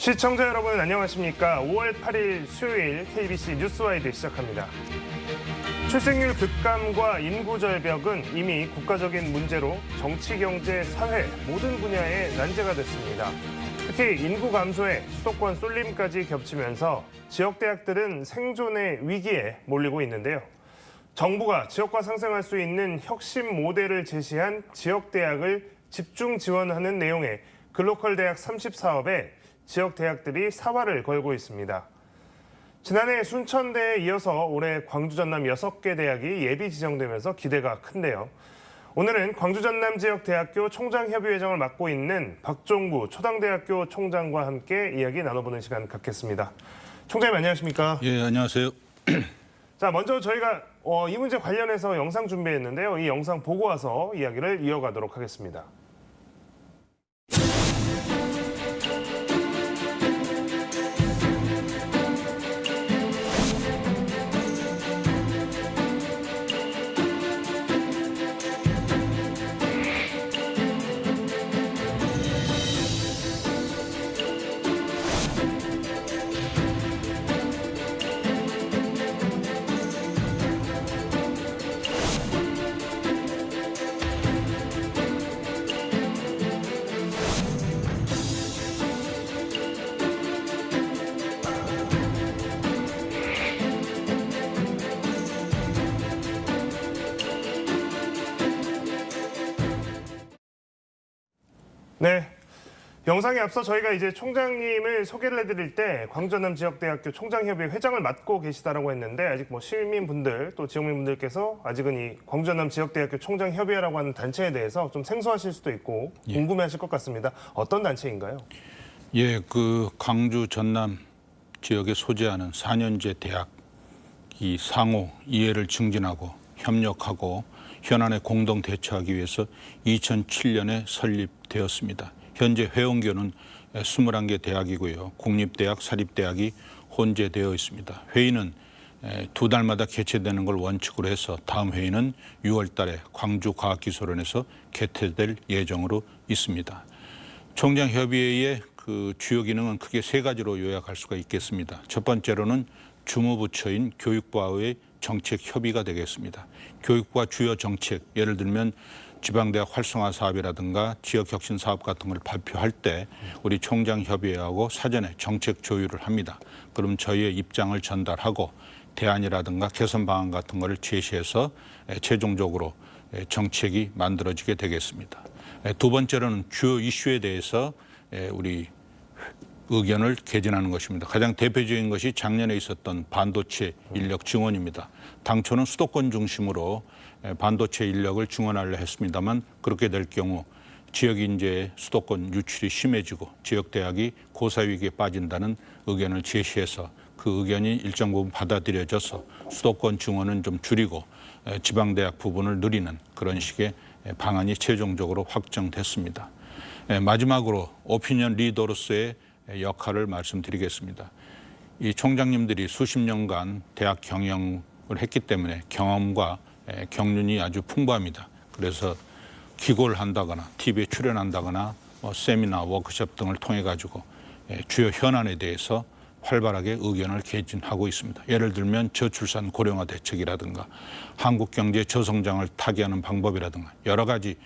시청자 여러분 안녕하십니까? 5월 8일 수요일 KBC 뉴스와이드 시작합니다. 출생률 급감과 인구 절벽은 이미 국가적인 문제로 정치, 경제, 사회 모든 분야에 난제가 됐습니다. 특히 인구 감소에 수도권 쏠림까지 겹치면서 지역 대학들은 생존의 위기에 몰리고 있는데요. 정부가 지역과 상생할 수 있는 혁신 모델을 제시한 지역 대학을 집중 지원하는 내용의 글로컬 대학 30사업에 지역 대학들이 사활을 걸고 있습니다. 지난해 순천대에 이어서 올해 광주 전남 6개 대학이 예비 지정되면서 기대가 큰데요. 오늘은 광주 전남 지역 대학교 총장협의회장을 맡고 있는 박종구 초당대학교 총장과 함께 이야기 나눠보는 시간 갖겠습니다. 총장님 안녕하십니까? 예, 안녕하세요. 자, 먼저 저희가 이 문제 관련해서 영상 준비했는데요. 이 영상 보고 와서 이야기를 이어가도록 하겠습니다. 네, 영상에 앞서 저희가 이제 총장님을 소개를 해드릴 때 광주 전남 지역대학교 총장협의회 회장을 맡고 계시다라고 했는데 아직 시민분들 또 지역민분들께서 아직은 이 광주 전남 지역대학교 총장협의회라고 하는 단체에 대해서 좀 생소하실 수도 있고 궁금해하실 것 같습니다. 어떤 단체인가요? 예, 광주 전남 지역에 소재하는 4년제 대학이 상호 이해를 증진하고 협력하고 현안에 공동 대처하기 위해서 2007년에 설립되었습니다. 현재 회원교는 21개 대학이고요. 국립대학, 사립대학이 혼재되어 있습니다. 회의는 2달마다 개최되는 걸 원칙으로 해서 다음 회의는 6월 달에 광주과학기술원에서 개최될 예정으로 있습니다. 총장협의회의 주요 기능은 크게 3가지로 요약할 수가 있겠습니다. 첫 번째로는 주무부처인 교육부와의 정책 협의가 되겠습니다. 교육부가 주요 정책, 예를 들면 지방대학 활성화 사업이라든가 지역혁신 사업 같은 걸 발표할 때 우리 총장협의회하고 사전에 정책 조율을 합니다. 그럼 저희의 입장을 전달하고 대안이라든가 개선 방안 같은 걸 제시해서 최종적으로 정책이 만들어지게 되겠습니다. 두 번째로는 주요 이슈에 대해서 우리 의견을 개진하는 것입니다. 가장 대표적인 것이 작년에 있었던 반도체 인력 증원입니다. 당초는 수도권 중심으로 반도체 인력을 증원하려 했습니다만 그렇게 될 경우 지역 인재의 수도권 유출이 심해지고 지역 대학이 고사 위기에 빠진다는 의견을 제시해서 그 의견이 일정 부분 받아들여져서 수도권 증원은 좀 줄이고 지방대학 부분을 늘리는 그런 식의 방안이 최종적으로 확정됐습니다. 마지막으로 오피니언 리더로서의 역할을 말씀드리겠습니다. 이 총장님들이 수십 년간 대학 경영을 했기 때문에 경험과 경륜이 아주 풍부합니다. 그래서 기고를 한다거나 TV에 출연한다거나 세미나, 워크숍 등을 통해 가지고 주요 현안에 대해서 활발하게 의견을 개진하고 있습니다. 예를 들면 저출산 고령화 대책이라든가 한국경제 저성장을 타개하는 방법이라든가 여러 가지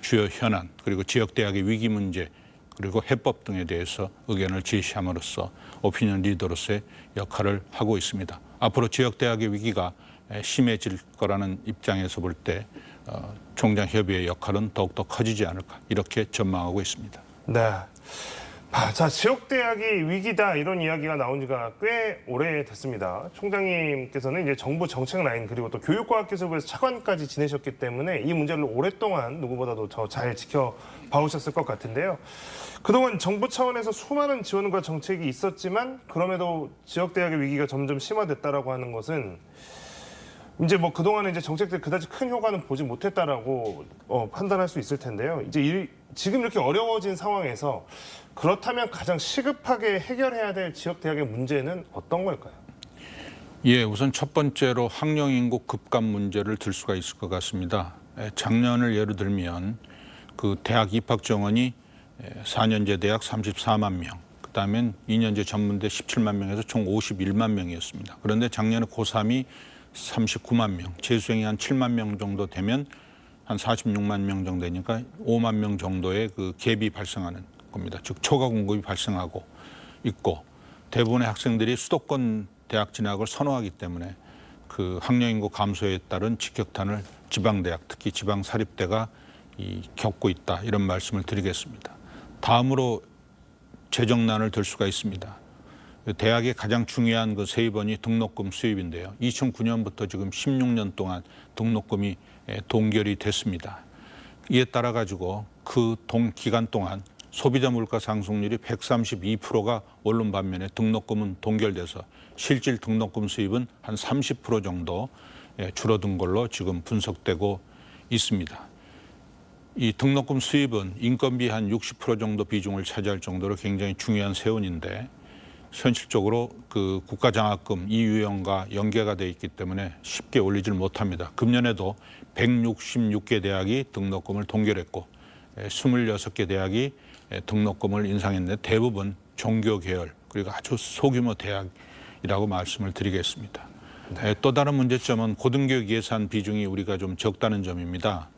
주요 현안 그리고 지역대학의 위기 문제 그리고 해법 등에 대해서 의견을 제시함으로써 오피니언 리더로서의 역할을 하고 있습니다. 앞으로 지역대학의 위기가 심해질 거라는 입장에서 볼 때 총장협의회의 역할은 더욱더 커지지 않을까 이렇게 전망하고 있습니다. 네. 자, 지역대학이 위기다 이런 이야기가 나온 지가 꽤 오래됐습니다. 총장님께서는 이제 정부 정책 라인 그리고 또 교육과학기술부에서 차관까지 지내셨기 때문에 이 문제를 오랫동안 누구보다도 더 잘 지켜봐오셨을 것 같은데요. 그동안 정부 차원에서 수많은 지원과 정책이 있었지만 그럼에도 지역대학의 위기가 점점 심화됐다라고 하는 것은 이제 그동안에 이제 정책들 그다지 큰 효과는 보지 못했다라고 판단할 수 있을 텐데요. 이제 지금 이렇게 어려워진 상황에서 그렇다면 가장 시급하게 해결해야 될 지역 대학의 문제는 어떤 걸까요? 예, 우선 첫 번째로 학령 인구 급감 문제를 들 수가 있을 것 같습니다. 작년을 예로 들면 그 대학 입학 정원이 4년제 대학 34만 명, 그다음에 2년제 전문대 17만 명에서 총 51만 명이었습니다. 그런데 작년에 고3이 39만 명, 재수생이 한 7만 명 정도 되면 한 46만 명 정도 되니까 5만 명 정도의 그 갭이 발생하는 겁니다. 즉 초과 공급이 발생하고 있고 대부분의 학생들이 수도권 대학 진학을 선호하기 때문에 그 학령 인구 감소에 따른 직격탄을 지방대학, 특히 지방사립대가 겪고 있다, 이런 말씀을 드리겠습니다. 다음으로 재정난을 들 수가 있습니다. 대학의 가장 중요한 그 세입원이 등록금 수입인데요. 2009년부터 지금 16년 동안 등록금이 동결이 됐습니다. 이에 따라 가지고 그 기간 동안 소비자 물가 상승률이 132%가 오른 반면에 등록금은 동결돼서 실질 등록금 수입은 한 30% 정도 줄어든 걸로 지금 분석되고 있습니다. 이 등록금 수입은 인건비 한 60% 정도 비중을 차지할 정도로 굉장히 중요한 세원인데 현실적으로 그 국가장학금 이 유형과 연계가 돼 있기 때문에 쉽게 올리질 못합니다. 금년에도 166개 대학이 등록금을 동결했고 26개 대학이 등록금을 인상했는데 대부분 종교 계열 그리고 아주 소규모 대학이라고 말씀을 드리겠습니다. 또 다른 문제점은 고등교육 예산 비중이 우리가 좀 적다는 점입니다.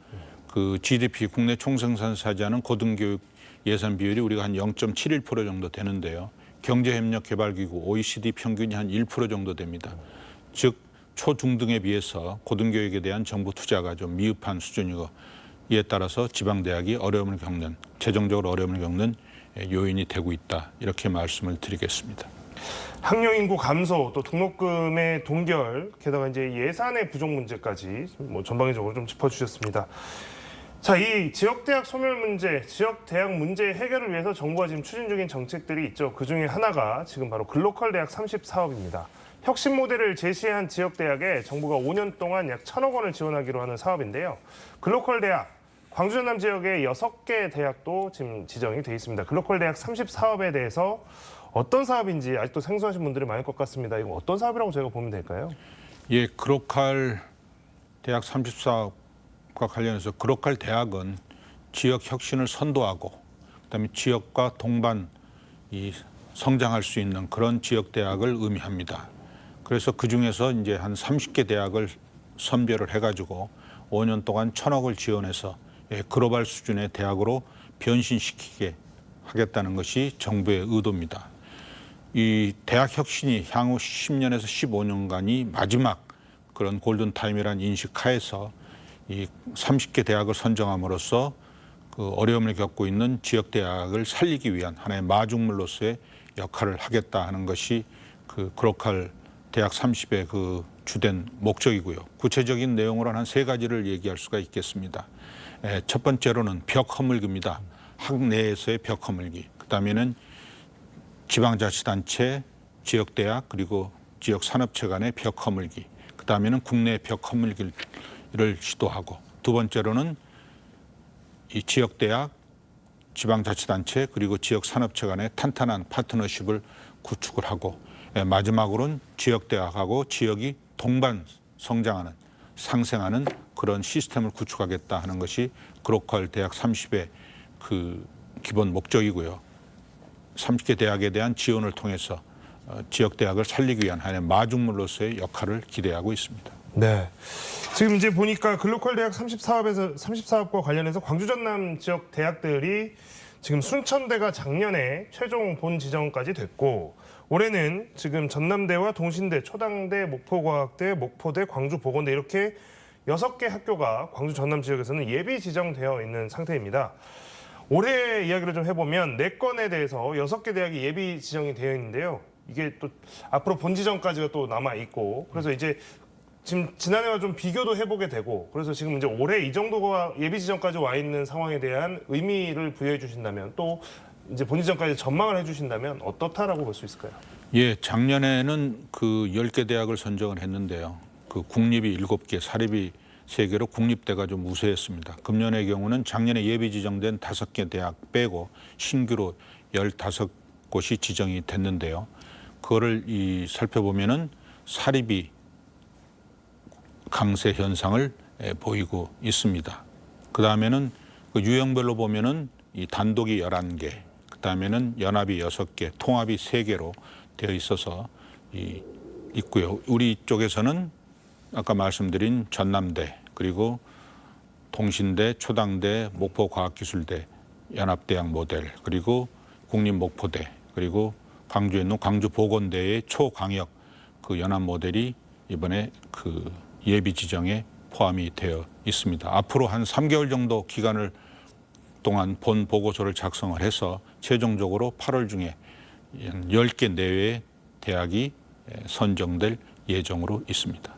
그 GDP 국내 총생산 차지하는 고등교육 예산 비율이 우리가 한 0.71% 정도 되는데요. 경제협력개발기구 OECD 평균이 한 1% 정도 됩니다. 즉 초중등에 비해서 고등교육에 대한 정부 투자가 좀 미흡한 수준이고 이에 따라서 지방대학이 어려움을 겪는, 재정적으로 어려움을 겪는 요인이 되고 있다, 이렇게 말씀을 드리겠습니다. 학령 인구 감소, 또 등록금의 동결, 게다가 이제 예산의 부족 문제까지 뭐 전방위적으로 좀 짚어주셨습니다. 자, 이 지역대학 소멸 문제, 지역대학 문제 해결을 위해서 정부가 지금 추진 중인 정책들이 있죠. 그 중에 하나가 지금 바로 글로컬 대학 30 사업입니다. 혁신 모델을 제시한 지역대학에 정부가 5년 동안 약 1,000억 원을 지원하기로 하는 사업인데요. 글로컬 대학, 광주 전남 지역에 6개 대학도 지금 지정이 돼 있습니다. 글로컬 대학 30 사업에 대해서 어떤 사업인지 아직도 생소하신 분들이 많을 것 같습니다. 이거 어떤 사업이라고 저희가 보면 될까요? 예, 글로컬 대학 30 사업과 관련해서 글로컬 대학은 지역 혁신을 선도하고 그다음에 지역과 동반 성장할 수 있는 그런 지역 대학을 의미합니다. 그래서 그 중에서 이제 한 30개 대학을 선별을 해가지고 5년 동안 1,000억을 지원해서 글로벌 수준의 대학으로 변신시키게 하겠다는 것이 정부의 의도입니다. 이 대학 혁신이 향후 10년에서 15년간이 마지막 그런 골든타임이라는 인식하에서 이 30개 대학을 선정함으로써 그 어려움을 겪고 있는 지역 대학을 살리기 위한 하나의 마중물로서의 역할을 하겠다 하는 것이 그 글로컬 대학 30의 그 주된 목적이고요. 구체적인 내용으로 한 3가지를 얘기할 수가 있겠습니다. 첫 번째로는 벽 허물기입니다. 학내에서의 벽 허물기. 그다음에는 지방자치단체, 지역대학 그리고 지역산업체 간의 벽 허물기. 그다음에는 국내 벽 허물기를 시도하고 두 번째로는 이 지역대학, 지방자치단체 그리고 지역산업체 간의 탄탄한 파트너십을 구축을 하고 마지막으로는 지역대학하고 지역이 동반 성장하는, 상생하는 그런 시스템을 구축하겠다 하는 것이 글로컬 대학 30의 그 기본 목적이고요. 30개 대학에 대한 지원을 통해서 지역 대학을 살리기 위한 하나의 마중물로서의 역할을 기대하고 있습니다. 네. 지금 이제 보니까 글로컬 대학 30 사업과 관련해서 광주 전남 지역 대학들이 지금 순천대가 작년에 최종 본 지정까지 됐고 올해는 지금 전남대와 동신대, 초당대, 목포과학대, 목포대, 광주보건대 이렇게 6개 학교가 광주 전남 지역에서는 예비 지정되어 있는 상태입니다. 올해 이야기를 좀 해보면 4건에 대해서 6개 대학이 예비 지정이 되어 있는데요. 이게 또 앞으로 본 지정까지가 또 남아 있고 그래서 이제 지금 지난해와 좀 비교도 해보게 되고 그래서 지금 이제 올해 이 정도가 예비 지정까지 와 있는 상황에 대한 의미를 부여해 주신다면 또 이제 본 지정까지 전망을 해주신다면 어떻다라고 볼 수 있을까요? 예, 작년에는 그 10개 대학을 선정을 했는데요. 그 국립이 7개, 사립이 3개로 국립대가 좀 우세했습니다. 금년의 경우는 작년에 예비 지정된 5개 대학 빼고 신규로 15곳이 지정이 됐는데요. 그거를 살펴보면은 사립이 강세 현상을 보이고 있습니다. 그 다음에는 그 유형별로 보면은 이 단독이 11개, 그 그다음에는 연합이 6개, 통합이 3개로 되어 있어서 있고요. 우리 쪽에서는 아까 말씀드린 전남대, 그리고 동신대, 초당대, 목포과학기술대, 연합대학 모델, 그리고 국립목포대, 그리고 광주에 있는 광주보건대의 초광역 그 연합 모델이 이번에 그 예비 지정에 포함이 되어 있습니다. 앞으로 한 3개월 정도 기간을 동안 본 보고서를 작성을 해서 최종적으로 8월 중에 10개 내외의 대학이 선정될 예정으로 있습니다.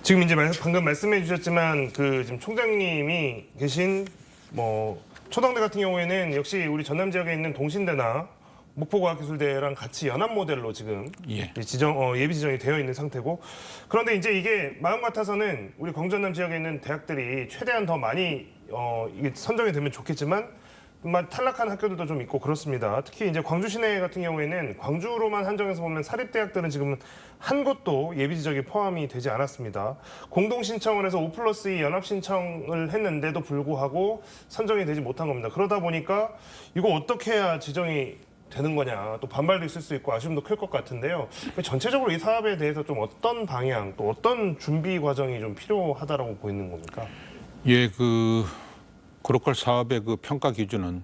지금 이제 방금 말씀해 주셨지만 그 지금 총장님이 계신 뭐 초당대 같은 경우에는 역시 우리 전남 지역에 있는 동신대나 목포과학기술대랑 같이 연합 모델로 지금 예. 예비 지정이 되어 있는 상태고, 그런데 이제 이게 마음 같아서는 우리 광주 전남 지역에 있는 대학들이 최대한 더 많이 이게 선정이 되면 좋겠지만 탈락한 학교들도 좀 있고 그렇습니다. 특히 이제 광주 시내 같은 경우에는 광주로만 한정해서 보면 사립대학들은 지금 한 곳도 예비 지정이 포함이 되지 않았습니다. 공동 신청을 해서 5+2 연합 신청을 했는데도 불구하고 선정이 되지 못한 겁니다. 그러다 보니까 이거 어떻게 해야 지정이 되는 거냐, 또 반발도 있을 수 있고 아쉬움도 클 것 같은데요. 전체적으로 이 사업에 대해서 좀 어떤 방향, 또 어떤 준비 과정이 좀 필요하다라고 보이는 겁니까? 예, 그로컬 사업의 그 평가 기준은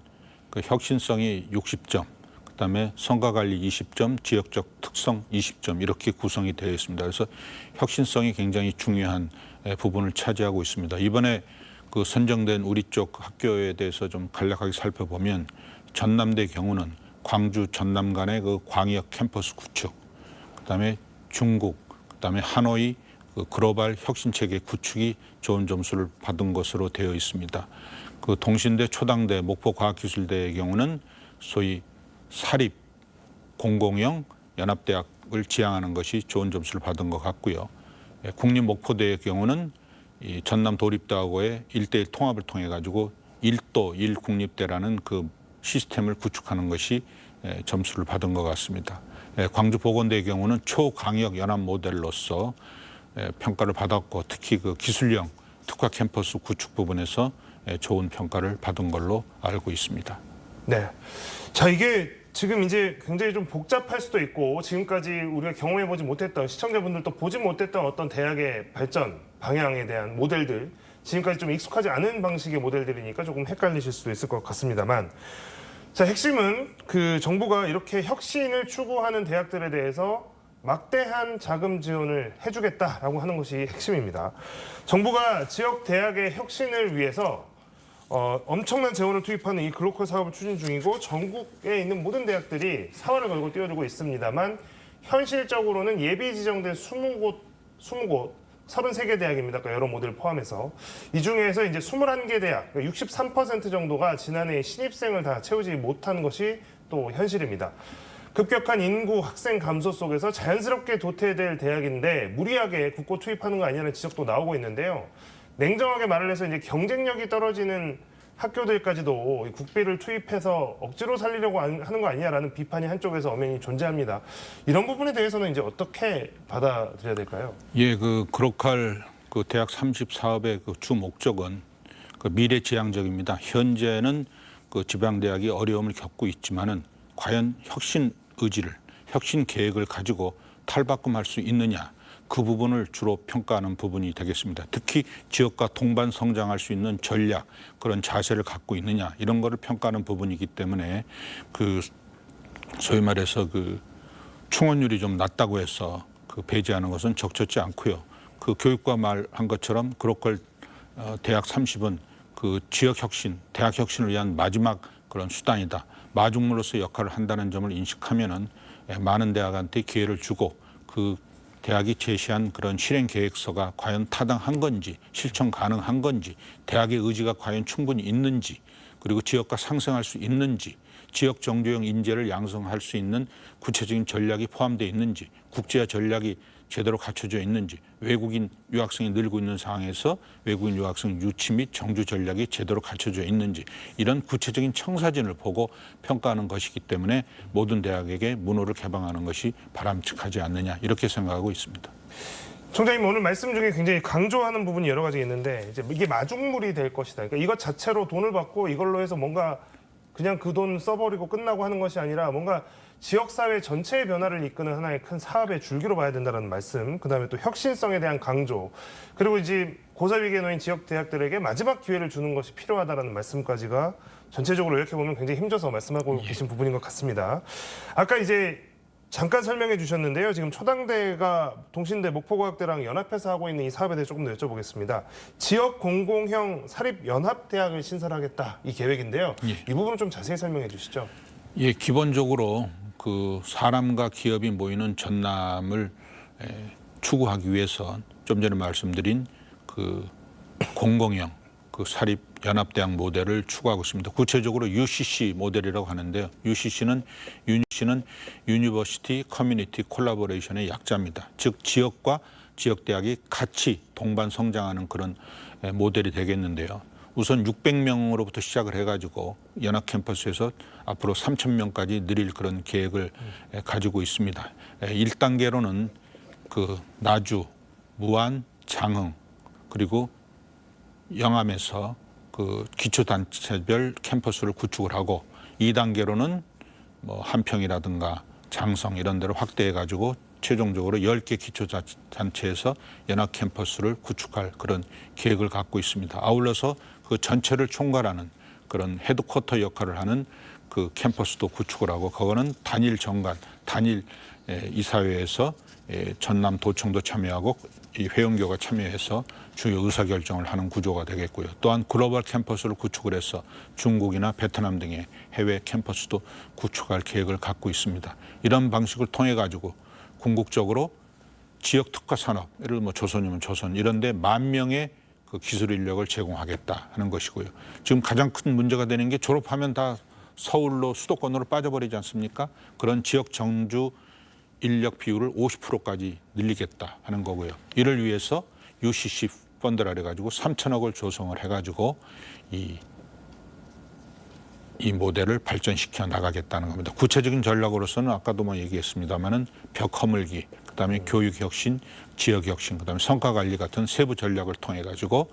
그 혁신성이 60점, 그다음에 성과 관리 20점, 지역적 특성 20점 이렇게 구성이 되어 있습니다. 그래서 혁신성이 굉장히 중요한 부분을 차지하고 있습니다. 이번에 그 선정된 우리 쪽 학교에 대해서 좀 간략하게 살펴보면 전남대 경우는 광주 전남 간의 그 광역 캠퍼스 구축, 그다음에 중국, 그다음에 하노이 그 글로벌 혁신 체계 구축이 좋은 점수를 받은 것으로 되어 있습니다. 그 동신대, 초당대, 목포과학기술대의 경우는 소위 사립 공공형 연합대학을 지향하는 것이 좋은 점수를 받은 것 같고요. 국립목포대의 경우는 이 전남 도립대하고의 1대1 통합을 통해 가지고 1도 1국립대라는 그 시스템을 구축하는 것이 점수를 받은 것 같습니다. 광주보건대의 경우는 초광역 연합 모델로서 평가를 받았고, 특히 그 기술형 특화 캠퍼스 구축 부분에서 좋은 평가를 받은 걸로 알고 있습니다. 네. 자, 이게 지금 이제 굉장히 좀 복잡할 수도 있고 지금까지 우리가 경험해보지 못했던, 시청자분들도 보지 못했던 어떤 대학의 발전 방향에 대한 모델들, 지금까지 좀 익숙하지 않은 방식의 모델들이니까 조금 헷갈리실 수도 있을 것 같습니다만, 자, 핵심은 그 정부가 이렇게 혁신을 추구하는 대학들에 대해서 막대한 자금 지원을 해주겠다라고 하는 것이 핵심입니다. 정부가 지역 대학의 혁신을 위해서 엄청난 재원을 투입하는 이 글로컬 사업을 추진 중이고, 전국에 있는 모든 대학들이 사활을 걸고 뛰어들고 있습니다만, 현실적으로는 예비 지정된 20곳 33개 대학입니다. 그러니까 여러 모델을 포함해서. 이 중에서 이제 21개 대학, 63% 정도가 지난해 신입생을 다 채우지 못한 것이 또 현실입니다. 급격한 인구 학생 감소 속에서 자연스럽게 도태될 대학인데 무리하게 국고 투입하는 거 아니냐는 지적도 나오고 있는데요. 냉정하게 말을 해서 이제 경쟁력이 떨어지는 학교들까지도 국비를 투입해서 억지로 살리려고 하는 거 아니냐라는 비판이 한쪽에서 엄연히 존재합니다. 이런 부분에 대해서는 이제 어떻게 받아들여야 될까요? 예, 그 그로컬 그 대학 30사업의 그 주 목적은 그 미래지향적입니다. 현재는 그 지방대학이 어려움을 겪고 있지만은 과연 혁신 의지를, 혁신 계획을 가지고 탈바꿈할 수 있느냐, 그 부분을 주로 평가하는 부분이 되겠습니다. 특히 지역과 동반 성장할 수 있는 전략, 그런 자세를 갖고 있느냐, 이런 거를 평가하는 부분이기 때문에 그 소위 말해서 그 충원율이 좀 낮다고 해서 그 배제하는 것은 적절치 않고요. 그 교육과 말한 것처럼 그로컬 대학 30은 그 지역 혁신, 대학 혁신을 위한 마지막 그런 수단이다. 마중물로서 역할을 한다는 점을 인식하면은 많은 대학한테 기회를 주고, 그 대학이 제시한 그런 실행 계획서가 과연 타당한 건지, 실천 가능한 건지, 대학의 의지가 과연 충분히 있는지, 그리고 지역과 상생할 수 있는지, 지역 정도형 인재를 양성할 수 있는 구체적인 전략이 포함되어 있는지, 국제화 전략이 제대로 갖춰져 있는지, 외국인 유학생이 늘고 있는 상황에서 외국인 유학생 유치 및 정주 전략이 제대로 갖춰져 있는지, 이런 구체적인 청사진을 보고 평가하는 것이기 때문에 모든 대학에게 문호를 개방하는 것이 바람직하지 않느냐, 이렇게 생각하고 있습니다. 총장님 오늘 말씀 중에 굉장히 강조하는 부분이 여러 가지 있는데, 이제 이게 마중물이 될 것이다. 그러니까 이것 자체로 돈을 받고 이걸로 해서 뭔가 그냥 그 돈 써버리고 끝나고 하는 것이 아니라 뭔가 지역사회 전체의 변화를 이끄는 하나의 큰 사업의 줄기로 봐야 된다는 말씀, 그다음에 또 혁신성에 대한 강조, 그리고 이제 고사위기에 놓인 지역 대학들에게 마지막 기회를 주는 것이 필요하다는 말씀까지가 전체적으로 이렇게 보면 굉장히 힘줘서 말씀하고 계신 부분인 것 같습니다. 아까 이제 잠깐 설명해 주셨는데요. 지금 초당대가 동신대, 목포과학대랑 연합해서 하고 있는 이 사업에 대해 조금 더 여쭤보겠습니다. 지역 공공형 사립연합대학을 신설하겠다, 이 계획인데요. 이 부분을 좀 자세히 설명해 주시죠. 예, 기본적으로 그 사람과 기업이 모이는 전남을 추구하기 위해서 좀 전에 말씀드린 그 공공형 그 사립 연합대학 모델을 추구하고 있습니다. 구체적으로 UCC 모델이라고 하는데요. UCC는 유니버시티 커뮤니티 콜라보레이션의 약자입니다. 즉 지역과 지역대학이 같이 동반 성장하는 그런 모델이 되겠는데요. 우선 600명으로부터 시작을 해가지고 연합 캠퍼스에서 앞으로 3,000명까지 늘릴 그런 계획을 가지고 있습니다. 1단계로는 그 나주, 무안, 장흥 그리고 영암에서 그 기초단체별 캠퍼스를 구축을 하고 2단계로는 뭐 한평이라든가 장성 이런 데를 확대해 가지고 최종적으로 10개 기초단체에서 연합 캠퍼스를 구축할 그런 계획을 갖고 있습니다. 아울러서 그 전체를 총괄하는 그런 헤드쿼터 역할을 하는 그 캠퍼스도 구축을 하고 그거는 단일 정관, 단일 이사회에서 전남도청도 참여하고 이 회원교가 참여해서 주요 의사결정을 하는 구조가 되겠고요. 또한 글로벌 캠퍼스를 구축을 해서 중국이나 베트남 등의 해외 캠퍼스도 구축할 계획을 갖고 있습니다. 이런 방식을 통해 가지고 궁극적으로 지역 특화 산업, 예를 들어 뭐 조선이면 조선 이런 데 10,000명의 그 기술 인력을 제공하겠다 하는 것이고요. 지금 가장 큰 문제가 되는 게 졸업하면 다 서울로 수도권으로 빠져버리지 않습니까? 그런 지역 정주 인력 비율을 50%까지 늘리겠다 하는 거고요. 이를 위해서 UCC 펀드라 해가지고 3,000억을 조성을 해가지고 이 모델을 발전시켜 나가겠다는 겁니다. 구체적인 전략으로서는 아까도 뭐 얘기했습니다만은 벽 허물기, 그다음에 교육 혁신, 지역 혁신, 그다음에 성과 관리 같은 세부 전략을 통해 가지고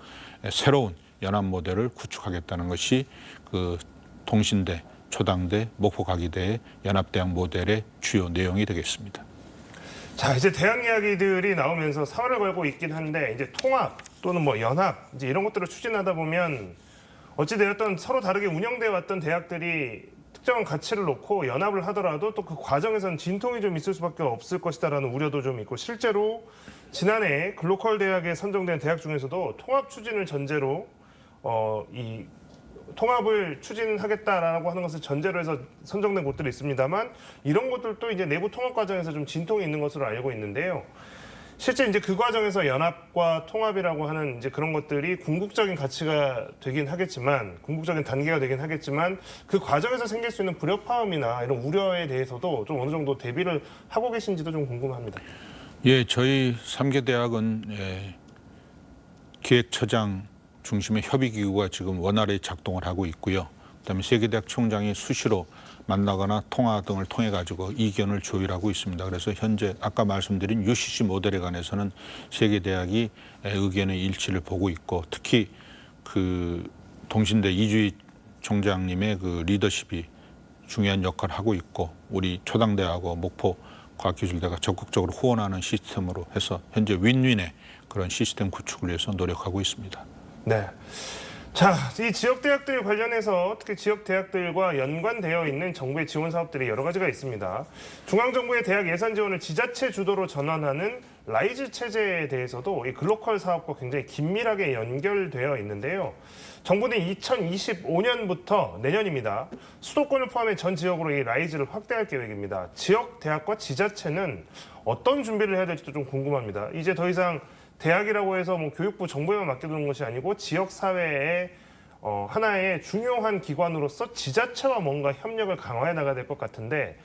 새로운 연합 모델을 구축하겠다는 것이 그 동신대, 초당대, 목포과기대의 연합대학 모델의 주요 내용이 되겠습니다. 자, 이제 대학 이야기들이 나오면서 사활을 걸고 있긴 한데 이제 통합 또는 뭐 연합 이제 이런 것들을 추진하다 보면 어찌 되었던 서로 다르게 운영돼 왔던 대학들이 특정한 가치를 놓고 연합을 하더라도 또 그 과정에서는 진통이 좀 있을 수밖에 없을 것이다라는 우려도 좀 있고, 실제로 지난해 글로컬 대학에 선정된 대학 중에서도 통합 추진을 전제로 이 통합을 추진하겠다라고 하는 것을 전제로 해서 선정된 곳들이 있습니다만, 이런 곳들도 이제 내부 통합 과정에서 좀 진통이 있는 것으로 알고 있는데요. 실제 이제 그 과정에서 연합과 통합이라고 하는 이제 그런 것들이 궁극적인 가치가 되긴 하겠지만, 궁극적인 단계가 되긴 하겠지만, 그 과정에서 생길 수 있는 불협화음이나 이런 우려에 대해서도 좀 어느 정도 대비를 하고 계신지도 좀 궁금합니다. 예, 저희 3개 대학은 기획처장 중심의 협의기구가 지금 원활히 작동을 하고 있고요. 그다음에 3개 대학 총장이 수시로 만나거나 통화 등을 통해 가지고 이견을 조율하고 있습니다. 그래서 현재 아까 말씀드린 UCC 모델에 관해서는 3개 대학이 의견의 일치를 보고 있고, 특히 그 동신대 이주희 총장님의 그 리더십이 중요한 역할을 하고 있고, 우리 초당대하고 목포과학기술대가 적극적으로 후원하는 시스템으로 해서 현재 윈윈의 그런 시스템 구축을 위해서 노력하고 있습니다. 네. 자, 이 지역 대학들 관련해서 특히 지역 대학들과 연관되어 있는 정부의 지원 사업들이 여러 가지가 있습니다. 중앙정부의 대학 예산 지원을 지자체 주도로 전환하는 라이즈 체제에 대해서도 이 글로컬 사업과 굉장히 긴밀하게 연결되어 있는데요. 정부는 2025년부터 내년입니다. 수도권을 포함해 전 지역으로 이 라이즈를 확대할 계획입니다. 지역 대학과 지자체는 어떤 준비를 해야 될지도 좀 궁금합니다. 이제 더 이상 대학이라고 해서 뭐 교육부 정부에만 맡겨두는 것이 아니고 지역 사회의 하나의 중요한 기관으로서 지자체와 뭔가 협력을 강화해 나가야 될 것 같은데,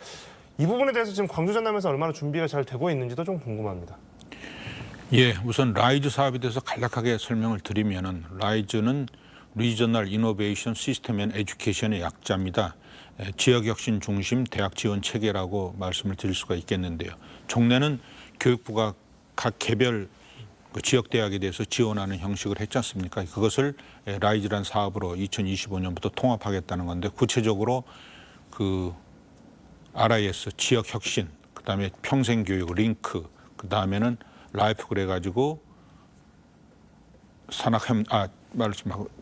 이 부분에 대해서 지금 광주 전남에서 얼마나 준비가 잘 되고 있는지도 좀 궁금합니다. 예, 우선 라이즈 사업에 대해서 간략하게 설명을 드리면은, 라이즈는 리저널 이노베이션 시스템 앤 에듀케이션의 약자입니다. 지역 혁신 중심 대학 지원 체계라고 말씀을 드릴 수가 있겠는데요. 종래는 교육부가 각 개별 그 지역 대학에 대해서 지원하는 형식을 했지 않습니까? 그것을 라이즈라는 사업으로 2025년부터 통합하겠다는 건데 구체적으로 그 RIS 지역 혁신, 그다음에 평생 교육 링크, 그다음에는 라이프 그래가지고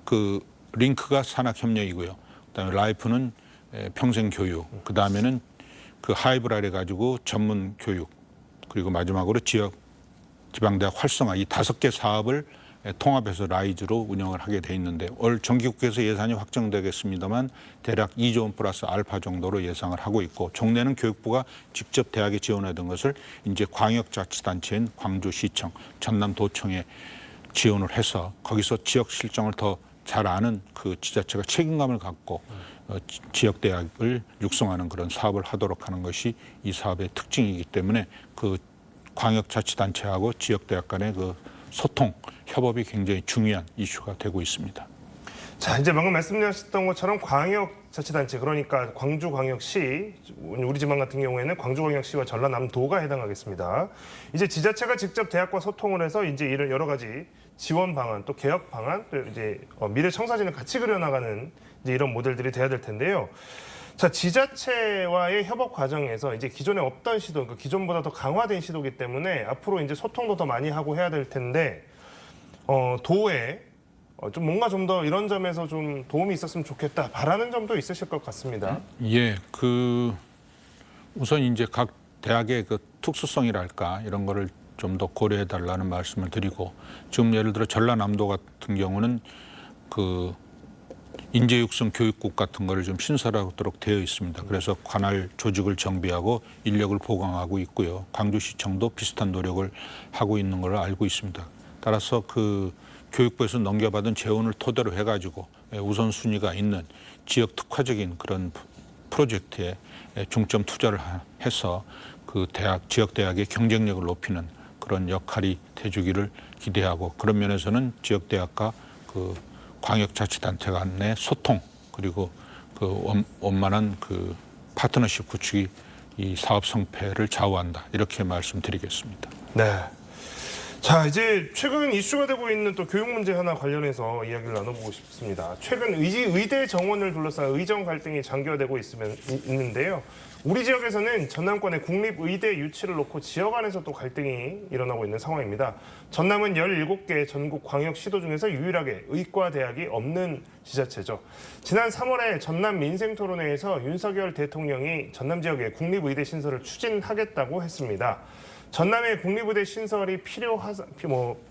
그 링크가 산학협력이고요. 그다음에 라이프는 평생 교육, 그다음에는 그 하이브라 해가지고 전문 교육, 그리고 마지막으로 지방대학 활성화, 이 5개 사업을 통합해서 라이즈로 운영을 하게 돼 있는데 올 정기국회에서 예산이 확정되겠습니다만 대략 2조 원 플러스 알파 정도로 예상을 하고 있고, 종래는 교육부가 직접 대학에 지원하던 것을 이제 광역자치단체인 광주시청, 전남도청에 지원을 해서 거기서 지역 실정을 더 잘 아는 그 지자체가 책임감을 갖고 지역 대학을 육성하는 그런 사업을 하도록 하는 것이 이 사업의 특징이기 때문에 그 광역자치단체하고 지역 대학 간의 그 소통, 협업이 굉장히 중요한 이슈가 되고 있습니다. 자, 이제 방금 말씀하셨던 것처럼 광역자치단체, 그러니까 광주광역시, 우리 지방 같은 경우에는 광주광역시와 전라남도가 해당하겠습니다. 이제 지자체가 직접 대학과 소통을 해서 이제 이런 여러 가지 지원 방안, 또 개혁 방안, 또 이제 미래 청사진을 같이 그려나가는 이제 이런 모델들이 돼야 될 텐데요. 자, 지자체와의 협업 과정에서 이제 기존에 없던 시도, 그러니까 기존보다 더 강화된 시도이기 때문에 앞으로 이제 소통도 더 많이 하고 해야 될 텐데, 도에 좀 뭔가 좀 더 이런 점에서 좀 도움이 있었으면 좋겠다 바라는 점도 있으실 것 같습니다. 예, 우선 이제 각 대학의 그 특수성이랄까 이런 거를 좀 더 고려해 달라는 말씀을 드리고, 지금 예를 들어 전라남도 같은 경우는 그 인재육성 교육국 같은 거를 좀 신설하도록 되어 있습니다. 그래서 관할 조직을 정비하고 인력을 보강하고 있고요. 광주시청도 비슷한 노력을 하고 있는 걸로 알고 있습니다. 따라서 그 교육부에서 넘겨받은 재원을 토대로 해가지고 우선순위가 있는 지역 특화적인 그런 프로젝트에 중점 투자를 해서 그 지역 대학의 경쟁력을 높이는 그런 역할이 돼주기를 기대하고, 그런 면에서는 지역 대학과 그 광역자치단체 간의 소통, 그리고 그 원만한 그 파트너십 구축이 이 사업 성패를 좌우한다, 이렇게 말씀드리겠습니다. 네. 자, 이제 최근 이슈가 되고 있는 또 교육 문제 하나 관련해서 이야기를 나눠보고 싶습니다. 최근 의대 정원을 둘러싼 의정 갈등이 장기화되고 있는데요. 우리 지역에서는 전남권의 국립의대 유치를 놓고 지역 안에서 또 갈등이 일어나고 있는 상황입니다. 전남은 17개 전국 광역시도 중에서 유일하게 의과대학이 없는 지자체죠. 지난 3월에 전남 민생토론회에서 윤석열 대통령이 전남 지역에 국립의대 신설을 추진하겠다고 했습니다. 전남의 국립의대 신설이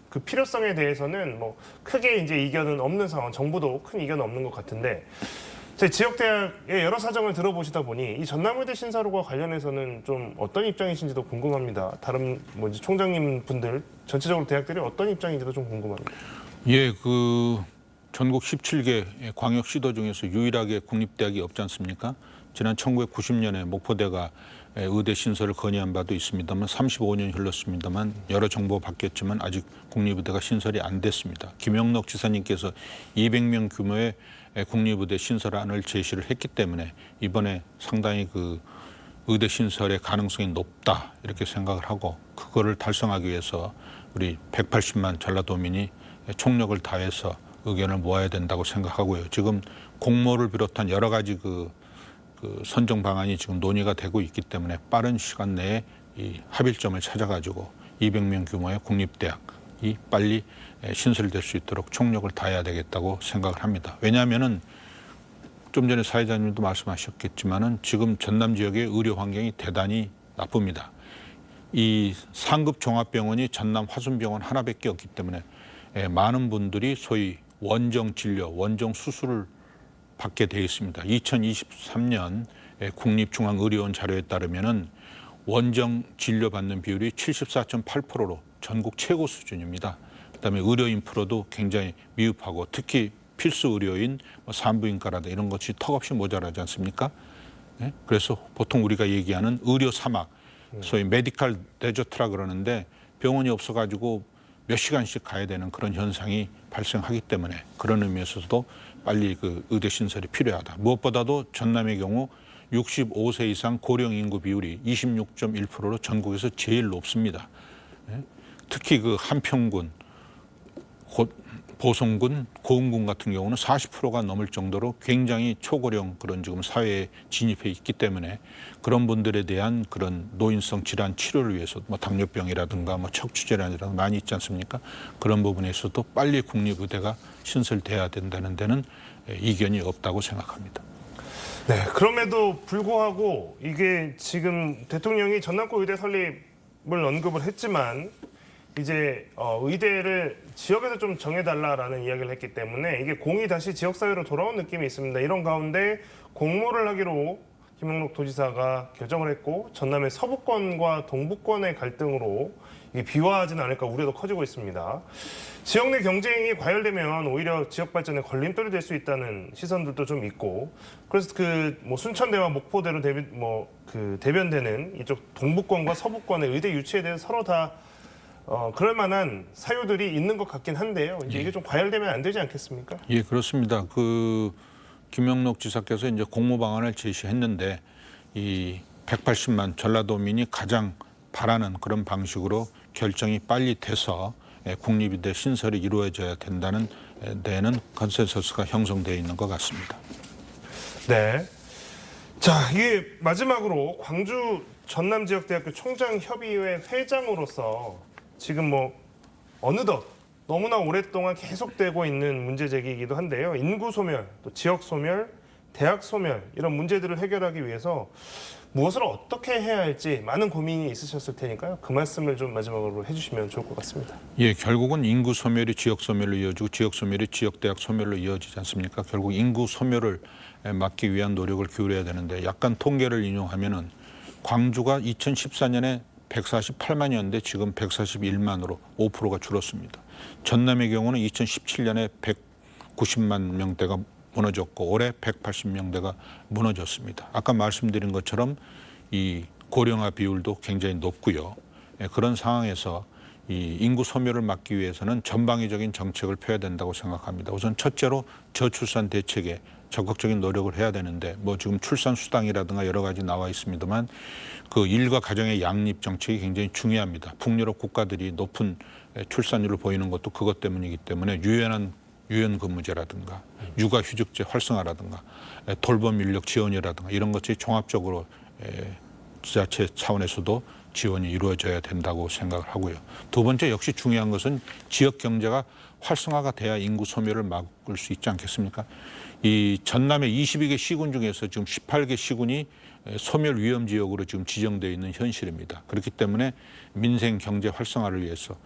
그 필요성에 대해서는 크게 이제 이견은 없는 상황, 정부도 큰 이견은 없는 것 같은데, 저희 지역 대학의 여러 사정을 들어보시다 보니 이 전남의대 신설과 관련해서는 좀 어떤 입장이신지도 궁금합니다. 다른 이제 총장님 분들 전체적으로 대학들이 어떤 입장인지도 좀 궁금합니다. 예, 전국 17개 광역시도 중에서 유일하게 국립대학이 없지 않습니까? 지난 1990년에 목포대가 의대 신설을 건의한 바도 있습니다만 35년이 흘렀습니다만 여러 정보가 바뀌었지만 아직 국립의대가 신설이 안 됐습니다. 김영록 지사님께서 200명 규모의 국립의대 신설안을 제시를 했기 때문에 이번에 상당히 그 의대 신설의 가능성이 높다, 이렇게 생각을 하고, 그거를 달성하기 위해서 우리 180만 전라도민이 총력을 다해서 의견을 모아야 된다고 생각하고요. 지금 공모를 비롯한 여러 가지 그 선정 방안이 지금 논의가 되고 있기 때문에 빠른 시간 내에 이 합의점을 찾아가지고 200명 규모의 국립대학이 빨리 신설될 수 있도록 총력을 다해야 되겠다고 생각을 합니다. 왜냐하면은 좀 전에 사회자님도 말씀하셨겠지만은 지금 전남 지역의 의료 환경이 대단히 나쁩니다. 이 상급 종합병원이 전남 화순병원 하나밖에 없기 때문에 많은 분들이 소위 원정 진료, 원정 수술을 받게 되어 있습니다. 2023년 국립중앙의료원 자료에 따르면은 원정 진료받는 비율이 74.8%로 전국 최고 수준입니다. 그다음에 의료 인프라도 굉장히 미흡하고, 특히 필수 의료인 산부인과라든가 이런 것이 턱없이 모자라지 않습니까? 네? 그래서 보통 우리가 얘기하는 의료 사막, 소위 메디컬 데저트라 그러는데 병원이 없어가지고 몇 시간씩 가야 되는 그런 현상이 발생하기 때문에 그런 의미에서도 빨리 그 의대 신설이 필요하다. 무엇보다도 전남의 경우 65세 이상 고령 인구 비율이 26.1%로 전국에서 제일 높습니다. 특히 그 한평군, 보성군, 고흥군 같은 경우는 40%가 넘을 정도로 굉장히 초고령 그런 지금 사회에 진입해 있기 때문에 그런 분들에 대한 그런 노인성 질환 치료를 위해서 뭐 당뇨병이라든가 뭐 척추질환이라든가 많이 있지 않습니까? 그런 부분에서도 빨리 국립의대가 신설돼야 된다는 데는 이견이 없다고 생각합니다. 네, 그럼에도 불구하고 이게 지금 대통령이 전남고 의대 설립을 언급을 했지만 이제 의대를 지역에서 좀 정해달라라는 이야기를 했기 때문에 이게 공이 다시 지역사회로 돌아온 느낌이 있습니다. 이런 가운데 공모를 하기로 김영록 도지사가 결정을 했고 전남의 서부권과 동부권의 갈등으로 이게 비화하지는 않을까 우려도 커지고 있습니다. 지역 내 경쟁이 과열되면 오히려 지역 발전에 걸림돌이 될 수 있다는 시선들도 좀 있고 그래서 그 뭐 순천대와 목포대로 대변되는 이쪽 동부권과 서부권의 의대 유치에 대해서 서로 다 그럴 만한 사유들이 있는 것 같긴 한데요. 이제 이게 좀 과열되면 안 되지 않겠습니까? 예, 그렇습니다. 그 김영록 지사께서 이제 공모 방안을 제시했는데 이 180만 전라도민이 가장 바라는 그런 방식으로 결정이 빨리 돼서 국립의대 신설이 이루어져야 된다는 데에는 컨센서스가 형성되어 있는 것 같습니다. 네. 자, 이게 마지막으로 광주 전남지역대학교 총장협의회 회장으로서 지금 뭐 어느덧 너무나 오랫동안 계속되고 있는 문제 제기이기도 한데요. 인구 소멸, 또 지역 소멸, 대학 소멸 이런 문제들을 해결하기 위해서 무엇을 어떻게 해야 할지 많은 고민이 있으셨을 테니까요. 그 말씀을 좀 마지막으로 해주시면 좋을 것 같습니다. 예, 결국은 인구 소멸이 지역 소멸로 이어지고 지역 소멸이 지역 대학 소멸로 이어지지 않습니까? 결국 인구 소멸을 막기 위한 노력을 기울여야 되는데 약간 통계를 인용하면은 광주가 2014년에 148만이었는데 지금 141만으로 5%가 줄었습니다. 전남의 경우는 2017년에 190만 명대가 무너졌고 올해 180명대가 무너졌습니다. 아까 말씀드린 것처럼 이 고령화 비율도 굉장히 높고요. 그런 상황에서 이 인구 소멸을 막기 위해서는 전방위적인 정책을 펴야 된다고 생각합니다. 우선 첫째로 저출산 대책에 적극적인 노력을 해야 되는데 뭐 지금 출산 수당이라든가 여러 가지 나와 있습니다만 그 일과 가정의 양립 정책이 굉장히 중요합니다. 북유럽 국가들이 높은 출산율을 보이는 것도 그것 때문이기 때문에 유연 근무제라든가 육아휴직제 활성화라든가 돌봄 인력 지원이라든가 이런 것들이 종합적으로 지자체 차원에서도 지원이 이루어져야 된다고 생각을 하고요. 두 번째 역시 중요한 것은 지역 경제가 활성화가 돼야 인구 소멸을 막을 수 있지 않겠습니까? 이 전남의 22개 시군 중에서 지금 18개 시군이 소멸 위험 지역으로 지금 지정되어 있는 현실입니다. 그렇기 때문에 민생 경제 활성화를 위해서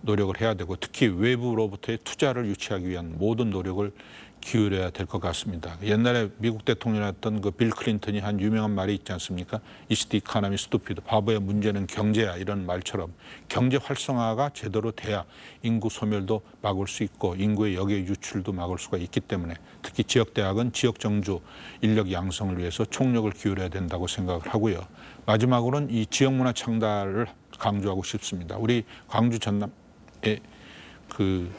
노력을 해야 되고 특히 외부로부터의 투자를 유치하기 위한 모든 노력을 기울여야 될 것 같습니다. 옛날에 미국 대통령이었던 그 빌 클린턴이 한 유명한 말이 있지 않습니까? Is the economy stupid? 바보의 문제는 경제야 이런 말처럼 경제 활성화가 제대로 돼야 인구 소멸도 막을 수 있고 인구의 역의 유출도 막을 수가 있기 때문에 특히 지역대학은 지역 정주 인력 양성을 위해서 총력을 기울여야 된다고 생각을 하고요. 마지막으로는 이 지역문화 창달을 강조하고 싶습니다. 우리 광주 전남의 그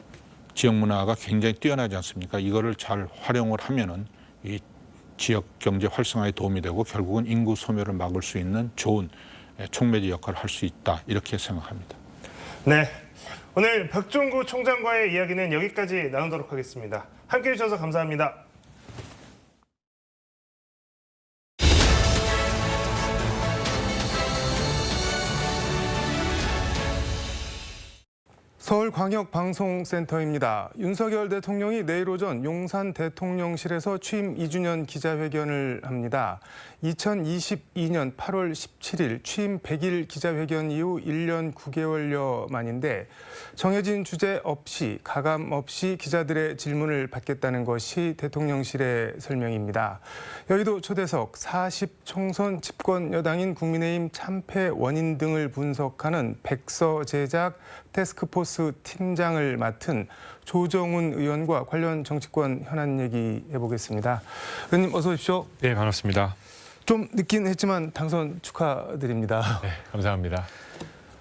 지역 문화가 굉장히 뛰어나지 않습니까? 이거를 잘 활용을 하면은 이 지역 경제 활성화에 도움이 되고 결국은 인구 소멸을 막을 수 있는 좋은 촉매제 역할을 할 수 있다 이렇게 생각합니다. 네, 오늘 박종구 총장과의 이야기는 여기까지 나누도록 하겠습니다. 함께해 주셔서 감사합니다. 서울광역방송센터입니다. 윤석열 대통령이 내일 오전 용산 대통령실에서 취임 2주년 기자회견을 합니다. 2022년 8월 17일 취임 100일 기자회견 이후 1년 9개월여 만인데 정해진 주제 없이 가감 없이 기자들의 질문을 받겠다는 것이 대통령실의 설명입니다. 여의도 초대석 40총선 집권 여당인 국민의힘 참패 원인 등을 분석하는 백서 제작 태스크포스 팀장을 맡은 조정훈 의원과 관련 정치권 현안 얘기 해보겠습니다. 의원님 어서 오십시오. 네, 반갑습니다. 좀 늦긴 했지만 당선 축하드립니다. 네, 감사합니다.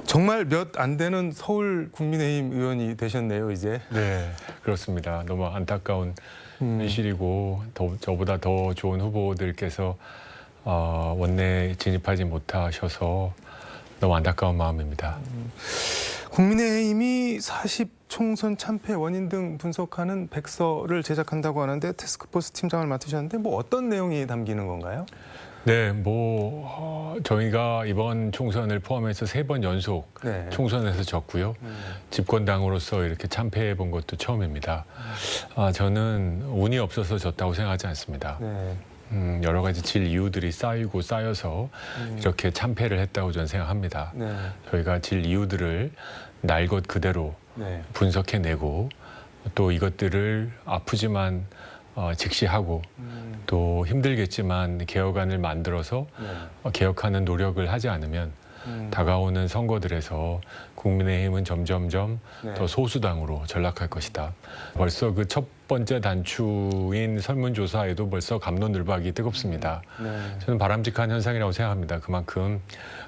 정말 몇 안 되는 서울 국민의힘 의원이 되셨네요, 이제. 네, 그렇습니다. 너무 안타까운 현실이고 저보다 더 좋은 후보들께서 원내에 진입하지 못하셔서 너무 안타까운 마음입니다. 국민의힘이 40총선 참패 원인 등 분석하는 백서를 제작한다고 하는데 태스크포스 팀장을 맡으셨는데 뭐 어떤 내용이 담기는 건가요? 네, 저희가 이번 총선을 포함해서 3번 연속 네. 총선에서 졌고요. 집권당으로서 이렇게 참패해 본 것도 처음입니다. 저는 운이 없어서 졌다고 생각하지 않습니다. 네. 여러 가지 질 이유들이 쌓여서 이렇게 참패를 했다고 저는 생각합니다. 네. 저희가 질 이유들을 날 것 그대로 네. 분석해내고 또 이것들을 아프지만 직시하고 또 힘들겠지만 개혁안을 만들어서 개혁하는 노력을 하지 않으면 다가오는 선거들에서 국민의힘은 점점점 네. 더 소수당으로 전락할 것이다. 벌써 그 첫 번째 단추인 설문조사에도 벌써 갑론을박이 뜨겁습니다. 네. 저는 바람직한 현상이라고 생각합니다. 그만큼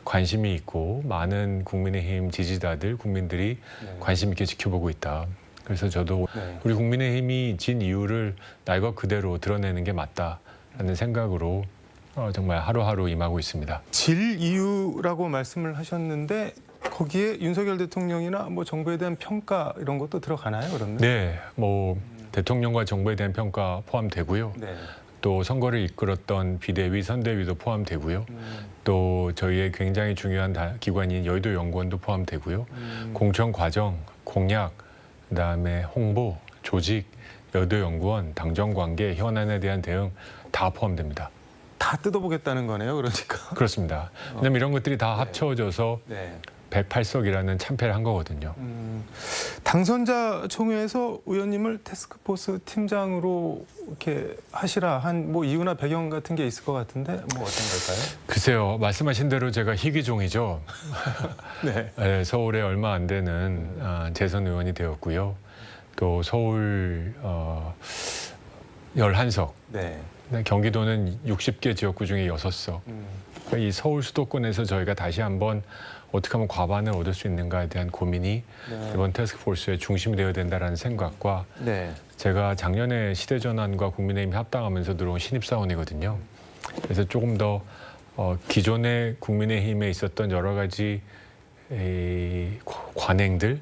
관심이 있고 많은 국민의힘 지지자들, 국민들이 관심 있게 지켜보고 있다. 그래서 저도 네. 우리 국민의힘이 진 이유를 날 것 그대로 드러내는 게 맞다라는 생각으로 정말 하루하루 임하고 있습니다. 질 이유라고 말씀을 하셨는데 거기에 윤석열 대통령이나 뭐 정부에 대한 평가 이런 것도 들어가나요, 그러면? 네, 대통령과 정부에 대한 평가 포함되고요. 네. 또 선거를 이끌었던 비대위, 선대위도 포함되고요. 또 저희의 굉장히 중요한 기관인 여의도 연구원도 포함되고요. 공천 과정, 공약, 그다음에 홍보, 조직, 여의도 연구원, 당정 관계, 현안에 대한 대응 다 포함됩니다. 다 뜯어보겠다는 거네요, 그러니까. 그렇습니다. 왜냐하면 이런 것들이 다 합쳐져서 네. 108석이라는 참패를 한 거거든요. 당선자 총회에서 의원님을 태스크포스 팀장으로 이렇게 하시라 한 뭐 이유나 배경 같은 게 있을 것 같은데 뭐 어떤 걸까요? 글쎄요, 말씀하신 대로 제가 희귀종이죠. 네. 네, 서울에 얼마 안 되는 재선 의원이 되었고요. 또 서울 11석, 네. 경기도는 60개 지역구 중에 6석. 이 서울 수도권에서 저희가 다시 한번 어떻게 하면 과반을 얻을 수 있는가에 대한 고민이 이번 태스크포스의 중심이 되어야 된다는 생각과 네. 제가 작년에 시대전환과 국민의힘이 합당하면서 들어온 신입사원이거든요. 그래서 조금 더 기존의 국민의힘에 있었던 여러 가지 관행들을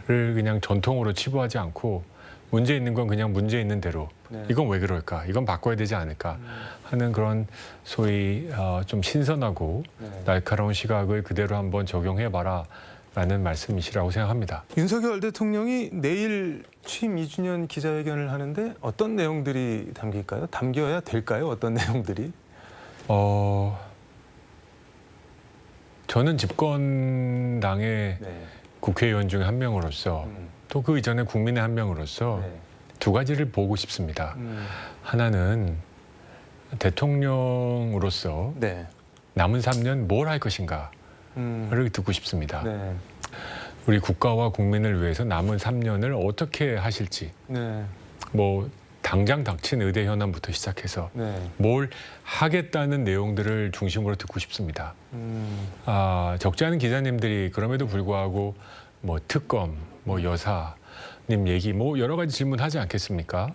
그냥 전통으로 치부하지 않고 문제 있는 건 그냥 문제 있는 대로 이건 왜 그럴까? 이건 바꿔야 되지 않을까? 하는 그런 소위 좀 신선하고 날카로운 시각을 그대로 한번 적용해봐라 라는 말씀이시라고 생각합니다. 윤석열 대통령이 내일 취임 2주년 기자회견을 하는데 어떤 내용들이 담길까요? 담겨야 될까요? 어떤 내용들이? 저는 집권당의 네. 국회의원 중에 한 명으로서 또 그 이전에 국민의 한 명으로서 네. 두 가지를 보고 싶습니다. 하나는 대통령으로서 네. 남은 3년 뭘 할 것인가를 듣고 싶습니다. 네. 우리 국가와 국민을 위해서 남은 3년을 어떻게 하실지 네. 당장 닥친 의대 현안부터 시작해서 네. 뭘 하겠다는 내용들을 중심으로 듣고 싶습니다. 적지 않은 기자님들이 그럼에도 불구하고 특검, 여사님 얘기 여러 가지 질문하지 않겠습니까?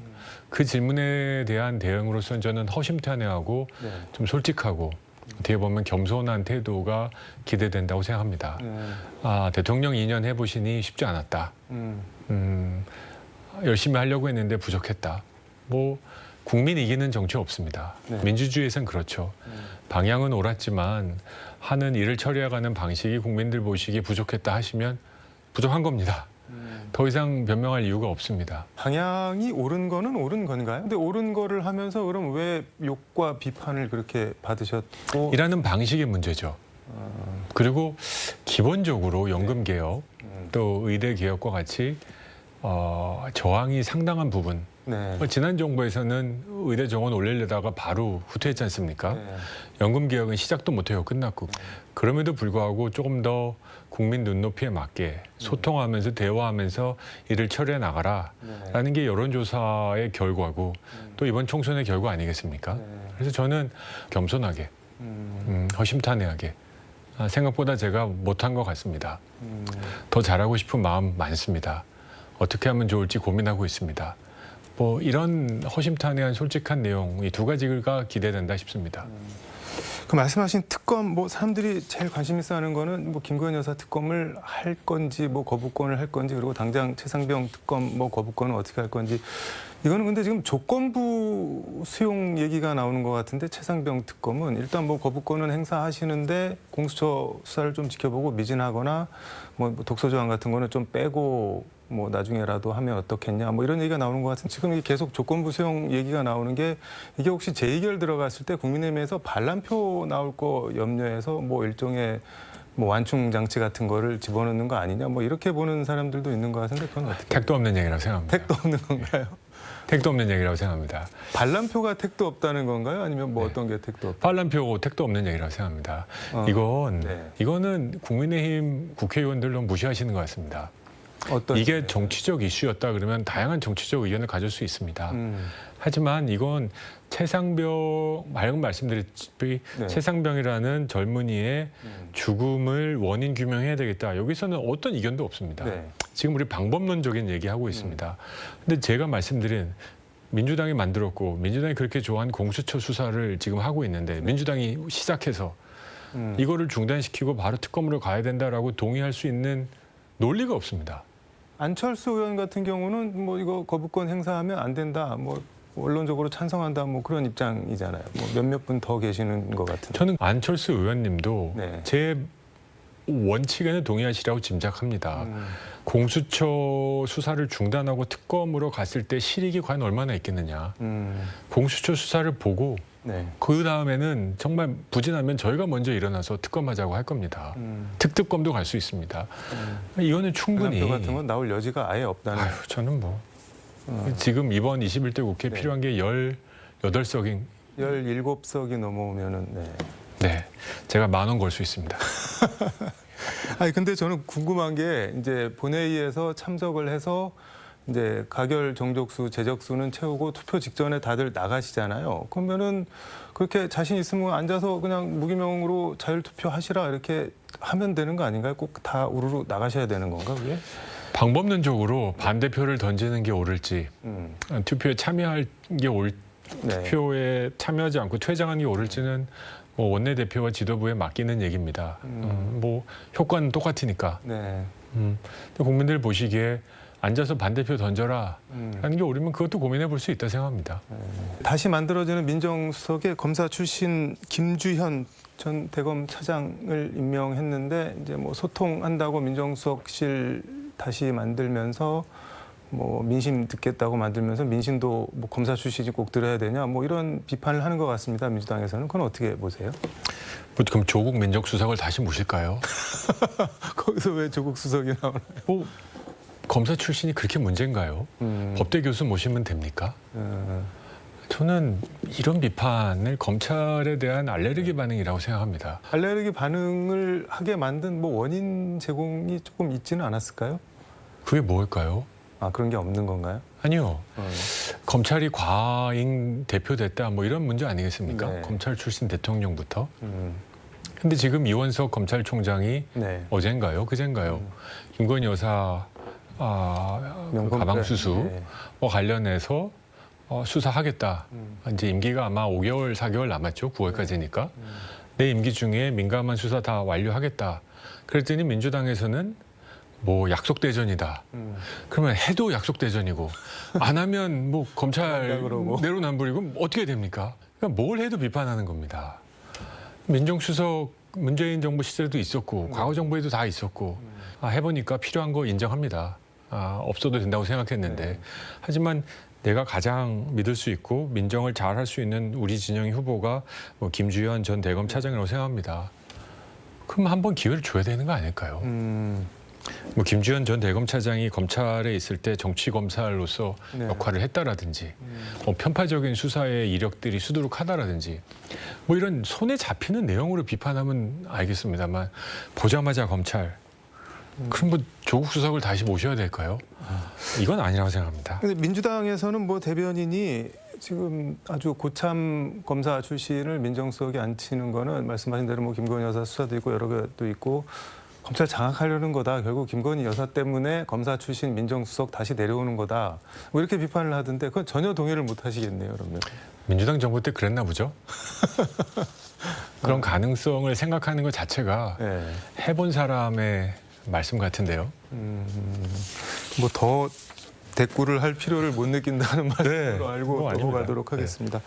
그 질문에 대한 대응으로서는 저는 허심탄회하고 네. 좀 솔직하고 어떻게 보면 겸손한 태도가 기대된다고 생각합니다. 대통령 2년 해보시니 쉽지 않았다. 열심히 하려고 했는데 부족했다. 국민 이기는 정치 없습니다. 네. 민주주의에선 그렇죠. 방향은 옳았지만 하는 일을 처리해가는 방식이 국민들 보시기에 부족했다 하시면 부족한 겁니다. 더 이상 변명할 이유가 없습니다. 방향이 옳은 거는 옳은 건가요? 근데 옳은 거를 하면서 그럼 왜 욕과 비판을 그렇게 받으셨고? 일하는 방식의 문제죠. 그리고 기본적으로 연금 개혁, 또 의대 개혁과 같이 저항이 상당한 부분. 네. 지난 정부에서는 의대 정원 올리려다가 바로 후퇴했지 않습니까? 네. 연금 개혁은 시작도 못하고 끝났고 그럼에도 불구하고 조금 더 국민 눈높이에 맞게 소통하면서 대화하면서 일을 처리해 나가라라는 게 여론조사의 결과고 또 이번 총선의 결과 아니겠습니까? 그래서 저는 겸손하게 허심탄회하게 생각보다 제가 못한 것 같습니다. 더 잘하고 싶은 마음 많습니다. 어떻게 하면 좋을지 고민하고 있습니다. 이런 허심탄회한 솔직한 내용 이 두 가지가 기대된다 싶습니다. 그 말씀하신 특검 뭐 사람들이 제일 관심 있어 하는 거는 뭐 김건희 여사 특검을 할 건지 뭐 거부권을 할 건지 그리고 당장 최상병 특검 뭐 거부권은 어떻게 할 건지 이거는 근데 지금 조건부 수용 얘기가 나오는 것 같은데 최상병 특검은 일단 뭐 거부권은 행사하시는데 공수처 수사를 좀 지켜보고 미진하거나 뭐 독소 조항 같은 거는 좀 빼고 뭐 나중에라도 하면 어떻겠냐 뭐 이런 얘기가 나오는 것 같은데 지금 이게 계속 조건부 수용 얘기가 나오는 게 이게 혹시 재의결 들어갔을 때 국민의힘에서 반란표 나올 거 염려해서 뭐 일종의 뭐 완충 장치 같은 거를 집어넣는 거 아니냐 뭐 이렇게 보는 사람들도 있는 것 같은데 그건 어떻게? 택도 없는 얘기라고 생각합니다. 택도 없는 건가요? 택도 없는 얘기라고 생각합니다. 반란표가 택도 없다는 건가요? 아니면 뭐 어떤 게 택도 없다? 반란표 택도 없는 얘기라고 생각합니다. 네. 이거는 국민의힘 국회의원들 너무 무시하시는 것 같습니다. 어떤 이게 식으로요? 정치적 이슈였다 그러면 다양한 정치적 의견을 가질 수 있습니다. 하지만 이건 최상병 방금 말씀드렸다시피 네. 최상병이라는 젊은이의 죽음을 원인 규명해야 되겠다. 여기서는 어떤 이견도 없습니다. 네. 지금 우리 방법론적인 얘기하고 있습니다. 근데 제가 말씀드린 민주당이 만들었고 민주당이 그렇게 좋아하는 공수처 수사를 지금 하고 있는데 민주당이 시작해서 이거를 중단시키고 바로 특검으로 가야 된다라고 동의할 수 있는 논리가 없습니다. 안철수 의원 같은 경우는 뭐 이거 거부권 행사하면 안 된다. 뭐 원론적으로 찬성한다. 뭐 그런 입장이잖아요. 뭐 몇몇 분 더 계시는 것 같은데. 저는 안철수 의원님도 네. 제 원칙에는 동의하시라고 짐작합니다. 공수처 수사를 중단하고 특검으로 갔을 때 실익이 과연 얼마나 있겠느냐. 공수처 수사를 보고 네. 그 다음에는 정말 부진하면 저희가 먼저 일어나서 특검하자고 할 겁니다. 특특검도 갈 수 있습니다. 이거는 충분히 반란표 같은 건 나올 여지가 아예 없다는. 아유, 저는 뭐 지금 이번 21대 국회에 네. 필요한 게 18석인 17석이 넘어오면은 네. 네, 제가 10,000원 걸 수 있습니다. 아니 근데 저는 궁금한 게 이제 본회의에서 참석을 해서 이제 가결 정족수 제적수는 채우고 투표 직전에 다들 나가시잖아요. 그러면은 그렇게 자신 있으면 앉아서 그냥 무기명으로 자율 투표하시라 이렇게 하면 되는 거 아닌가요? 꼭 다 우르르 나가셔야 되는 건가 그게? 방법론적으로 반대표를 던지는 게 옳을지 투표에 참여할 게 네. 투표에 참여하지 않고 퇴장하는 게 옳을지는 뭐 원내대표와 지도부에 맡기는 얘기입니다. 뭐 효과는 똑같으니까. 네. 근데 국민들 보시기에 앉아서 반대표 던져라 하는 게 옳으면 그것도 고민해 볼 수 있다 생각합니다. 다시 만들어지는 민정수석에 검사 출신 김주현 전 대검 차장을 임명했는데 이제 뭐 소통한다고 민정수석실 다시 만들면서 뭐 민심 듣겠다고 만들면서 민심도 뭐 검사 출신이 꼭 들어야 되냐 뭐 이런 비판을 하는 것 같습니다. 민주당에서는 그건 어떻게 보세요? 뭐 그럼 조국 민정수석을 다시 모실까요? 거기서 왜 조국 수석이 나오나요? 뭐 검사 출신이 그렇게 문제인가요? 법대 교수 모시면 됩니까? 저는 이런 비판을 검찰에 대한 알레르기 반응이라고 생각합니다. 알레르기 반응을 하게 만든 뭐 원인 제공이 조금 있지는 않았을까요? 그게 뭘까요? 아 그런 게 없는 건가요? 아니요. 검찰이 과잉 대표됐다 뭐 이런 문제 아니겠습니까? 네. 검찰 출신 대통령부터. 근데 지금 이원석 검찰총장이 네. 어젠가요? 그젠가요? 김건희 여사 그 가방 수수와 네. 관련해서 수사하겠다. 이제 임기가 아마 5개월, 4개월 남았죠. 9월까지니까. 내 임기 중에 민감한 수사 다 완료하겠다. 그랬더니 민주당에서는 뭐 약속 대전이다. 그러면 해도 약속 대전이고 안 하면 뭐 검찰 그러고. 내로남불이고 어떻게 됩니까? 그러니까 뭘 해도 비판하는 겁니다. 민정수석 문재인 정부 시절에도 있었고 과거 정부에도 다 있었고 해보니까 필요한 거 인정합니다. 없어도 된다고 생각했는데 하지만 내가 가장 믿을 수 있고 민정을 잘 할 수 있는 우리 진영의 후보가 뭐 김주현 전 대검 차장이라고 생각합니다. 그럼 한번 기회를 줘야 되는 거 아닐까요? 뭐 김주현 전 대검 차장이 검찰에 있을 때 정치 검사로서 네. 역할을 했다라든지 뭐 편파적인 수사의 이력들이 수두룩하다라든지 뭐 이런 손에 잡히는 내용으로 비판하면 알겠습니다만 보자마자 검찰 그럼 뭐 조국 수석을 다시 모셔야 될까요? 이건 아니라고 생각합니다. 근데 민주당에서는 뭐 대변인이 지금 아주 고참 검사 출신을 민정수석에 앉히는 거는 말씀하신 대로 뭐 김건희 여사 수사도 있고 여러 개도 있고 검찰 장악하려는 거다. 결국 김건희 여사 때문에 검사 출신 민정수석 다시 내려오는 거다. 뭐 이렇게 비판을 하던데 그건 전혀 동의를 못 하시겠네요. 그러면. 민주당 정부 때 그랬나 보죠. 그런 가능성을 생각하는 것 자체가 네. 해본 사람의 말씀 같은데요. 뭐 더 대꾸를 할 필요를 못 느낀다는 말씀으로 네, 알고 그거 아닙니다. 넘어가도록 하겠습니다.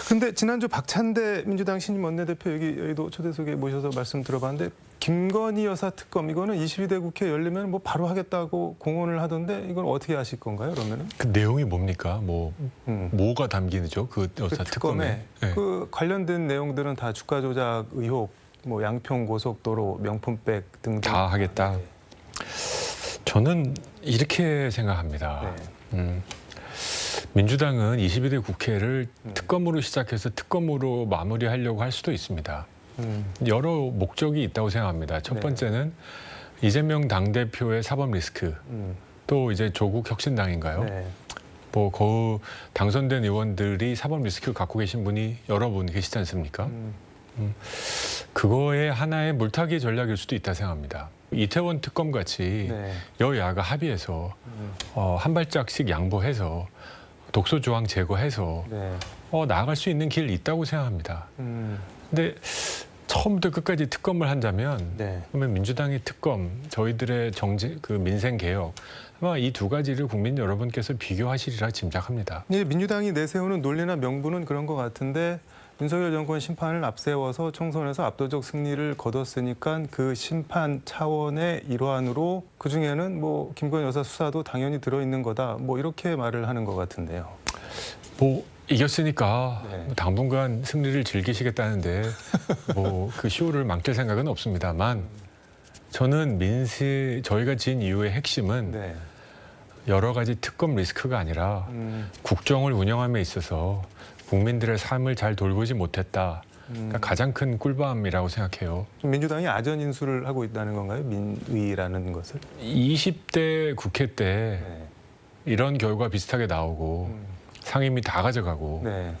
근데 지난주 박찬대 민주당 신임 원내대표 여기도 초대석에 모셔서 말씀 들어봤는데 김건희 여사 특검 이거는 22대 국회 열리면 뭐 바로 하겠다고 공언을 하던데 이건 어떻게 하실 건가요? 그러면은 그 내용이 뭡니까? 뭐가 담기죠? 그 그 여사 특검에. 네. 그 관련된 내용들은 다 주가 조작 의혹, 뭐 양평 고속도로 명품백 등등 다 하겠다. 네. 저는 이렇게 생각합니다. 네. 민주당은 22대 국회를 특검으로 시작해서 특검으로 마무리하려고 할 수도 있습니다. 여러 목적이 있다고 생각합니다. 첫 네. 번째는 이재명 당대표의 사법 리스크, 또 이제 조국 혁신당인가요? 네. 뭐 그 당선된 의원들이 사법 리스크를 갖고 계신 분이 여러 분 계시지 않습니까? 그거의 하나의 물타기 전략일 수도 있다 생각합니다. 이태원 특검 같이 네. 여야가 합의해서 한 발짝씩 양보해서 독소 조항 제거해서 네. 나아갈 수 있는 길 있다고 생각합니다. 근데 처음부터 끝까지 특검을 한다면 네. 그러면 민주당의 특검, 저희들의 그 민생 개혁 아마 이 두 가지를 국민 여러분께서 비교하시리라 짐작합니다. 이 민주당이 내세우는 논리나 명분은 그런 것 같은데 윤석열 정권 심판을 앞세워서 총선에서 압도적 승리를 거뒀으니까 그 심판 차원의 일환으로 그중에는 뭐 김건희 여사 수사도 당연히 들어있는 거다. 뭐 이렇게 말을 하는 것 같은데요. 뭐 이겼으니까 네. 당분간 승리를 즐기시겠다는데 뭐 그 쇼를 망칠 생각은 없습니다만 저는 저희가 지은 이유의 핵심은 네. 여러 가지 특검 리스크가 아니라 국정을 운영함에 있어서 국민들의 삶을 잘 돌보지 못했다. 그러니까 가장 큰 꿀밤이라고 생각해요. 민주당이 아전 인수를 하고 있다는 건가요? 민의라는 것을? 20대 국회 때 네. 이런 결과 비슷하게 나오고 상임위 다 가져가고 네.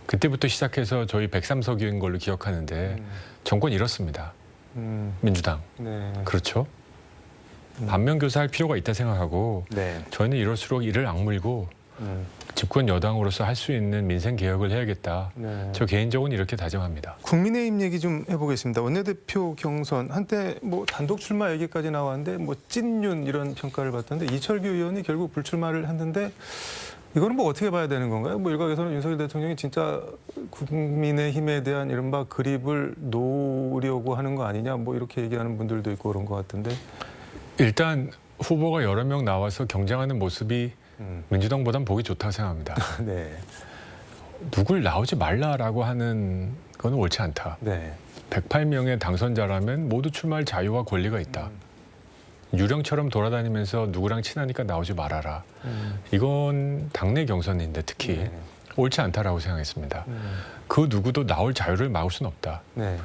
그때부터 시작해서 저희 103석인 걸로 기억하는데 정권 잃었습니다. 민주당. 네. 그렇죠. 반면교사할 필요가 있다 생각하고 네. 저희는 이럴수록 이를 악물고 집권 여당으로서 할 수 있는 민생 개혁을 해야겠다. 네. 저 개인적으로는 이렇게 다짐합니다. 국민의힘 얘기 좀 해보겠습니다. 원내대표 경선 한때 뭐 단독 출마 얘기까지 나왔는데 뭐 찐윤 이런 평가를 받던데 이철규 의원이 결국 불출마를 했는데 이거는 뭐 어떻게 봐야 되는 건가요? 뭐 일각에서는 윤석열 대통령이 진짜 국민의힘에 대한 이른바 그립을 놓으려고 하는 거 아니냐 뭐 이렇게 얘기하는 분들도 있고 그런 것 같은데. 일단 후보가 여러 명 나와서 경쟁하는 모습이 민주당보단 보기 좋다고 생각합니다. 네. 누굴 나오지 말라라고 하는 건 옳지 않다. 네. 108명의 당선자라면 모두 출마할 자유와 권리가 있다. 유령처럼 돌아다니면서 누구랑 친하니까 나오지 말아라. 이건 당내 경선인데 특히 네. 옳지 않다라고 생각했습니다. 그 누구도 나올 자유를 막을 수는 없다. 네.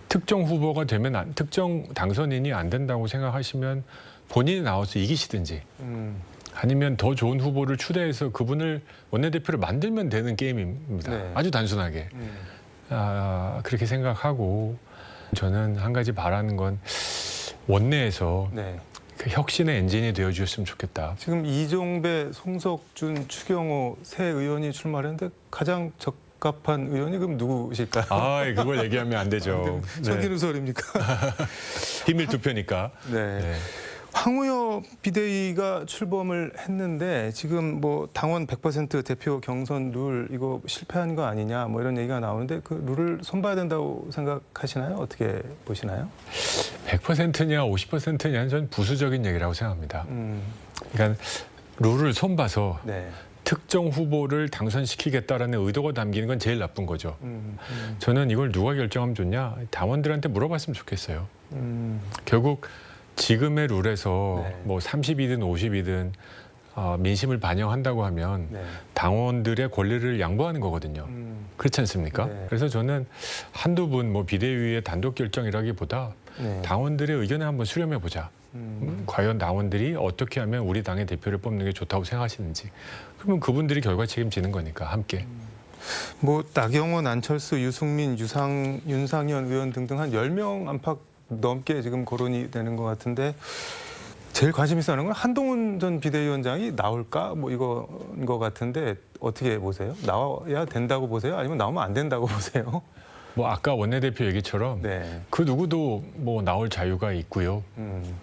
특정 후보가 되면 특정 당선인이 안 된다고 생각하시면 본인이 나와서 이기시든지 아니면 더 좋은 후보를 추대해서 그분을 원내대표를 만들면 되는 게임입니다. 네. 아주 단순하게. 그렇게 생각하고 저는 한 가지 바라는 건 원내에서 네. 그 혁신의 엔진이 되어주셨으면 좋겠다. 지금 이종배, 송석준, 추경호 세 의원이 출마를 했는데 가장 적합한 의원이 그럼 누구실까요? 그걸 얘기하면 안 되죠. 저기 누설입니까? 비밀 투표니까. 네. 네. 황우여 비대위가 출범을 했는데 지금 뭐 당원 100% 대표 경선 룰 이거 실패한 거 아니냐 뭐 이런 얘기가 나오는데 그 룰을 손봐야 된다고 생각하시나요? 어떻게 보시나요? 100%냐 50%냐는 전 부수적인 얘기라고 생각합니다. 그러니까 룰을 손봐서 네. 특정 후보를 당선시키겠다라는 의도가 담기는 건 제일 나쁜 거죠. 저는 이걸 누가 결정하면 좋냐? 당원들한테 물어봤으면 좋겠어요. 결국 지금의 룰에서 네. 뭐 30이든 50이든 민심을 반영한다고 하면 네. 당원들의 권리를 양보하는 거거든요. 그렇지 않습니까? 네. 그래서 저는 한두 분 뭐 비대위의 단독 결정이라기보다 네. 당원들의 의견을 한번 수렴해 보자. 과연 당원들이 어떻게 하면 우리 당의 대표를 뽑는 게 좋다고 생각하시는지. 그러면 그분들이 결과 책임지는 거니까 함께. 뭐 나경원, 안철수, 유승민, 윤상현 의원 등등 한 10명 안팎 넘게 지금 거론이 되는 것 같은데 제일 관심 있어 하는 건 한동훈 전 비대위원장이 나올까 뭐 이거인 것 같은데 어떻게 보세요? 나와야 된다고 보세요? 아니면 나오면 안 된다고 보세요? 뭐 아까 원내대표 얘기처럼 네. 그 누구도 뭐 나올 자유가 있고요.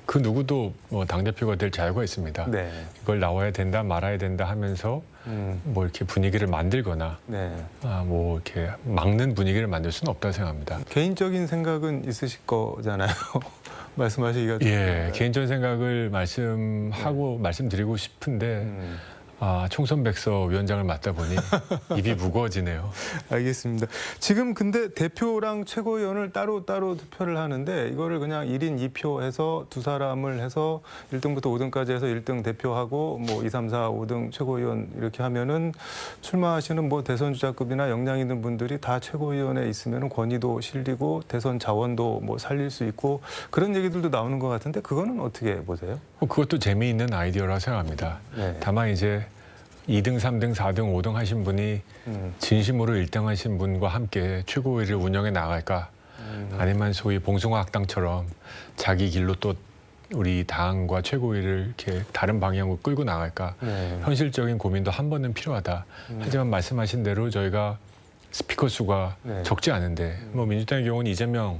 그 누구도 뭐 당대표가 될 자유가 있습니다. 네. 이걸 나와야 된다 말아야 된다 하면서 뭐 이렇게 분위기를 만들거나 네. 뭐 이렇게 막는 분위기를 만들 수는 없다고 생각합니다. 개인적인 생각은 있으실 거잖아요. 말씀하시기가 좀 예, 개인적인 생각을 말씀드리고 싶은데 총선백서 위원장을 맡다 보니 입이 무거워지네요. 알겠습니다. 지금 근데 대표랑 최고위원을 따로따로 투표를 하는데 이거를 그냥 1인 2표 해서 두 사람을 해서 1등부터 5등까지 해서 1등 대표하고 뭐 2, 3, 4, 5등 최고위원 이렇게 하면은 출마하시는 뭐 대선 주자급이나 역량 있는 분들이 다 최고위원에 있으면은 권위도 실리고 대선 자원도 뭐 살릴 수 있고 그런 얘기들도 나오는 것 같은데 그거는 어떻게 보세요? 그것도 재미있는 아이디어라고 생각합니다. 네. 다만 이제 2등, 3등, 4등, 5등 하신 분이 진심으로 1등 하신 분과 함께 최고위를 운영해 나갈까? 아니면 소위 봉숭아 학당처럼 자기 길로 또 우리 당과 최고위를 이렇게 다른 방향으로 끌고 나갈까? 네. 현실적인 고민도 한 번은 필요하다. 하지만 말씀하신 대로 저희가 스피커 수가 네. 적지 않은데 뭐 민주당의 경우는 이재명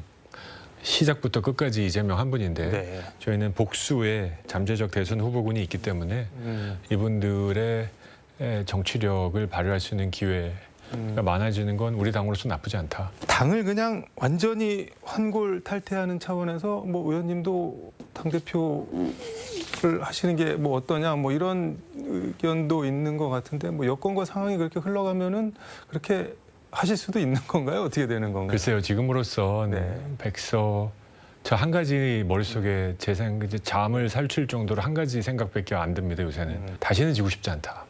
시작부터 끝까지 이재명 한 분인데 네. 저희는 복수의 잠재적 대선 후보군이 있기 때문에 이분들의 정치력을 발휘할 수 있는 기회가 많아지는 건 우리 당으로서 나쁘지 않다. 당을 그냥 완전히 환골탈퇴하는 차원에서 뭐 의원님도 당대표를 하시는 게 뭐 어떠냐 뭐 이런 의견도 있는 것 같은데 뭐 여건과 상황이 그렇게 흘러가면은 그렇게 하실 수도 있는 건가요? 어떻게 되는 건가요? 글쎄요, 지금으로서 네. 백서 저 한 가지 머릿속에 이제 잠을 설칠 정도로 한 가지 생각밖에 안 듭니다. 요새는 다시는 지고 싶지 않다.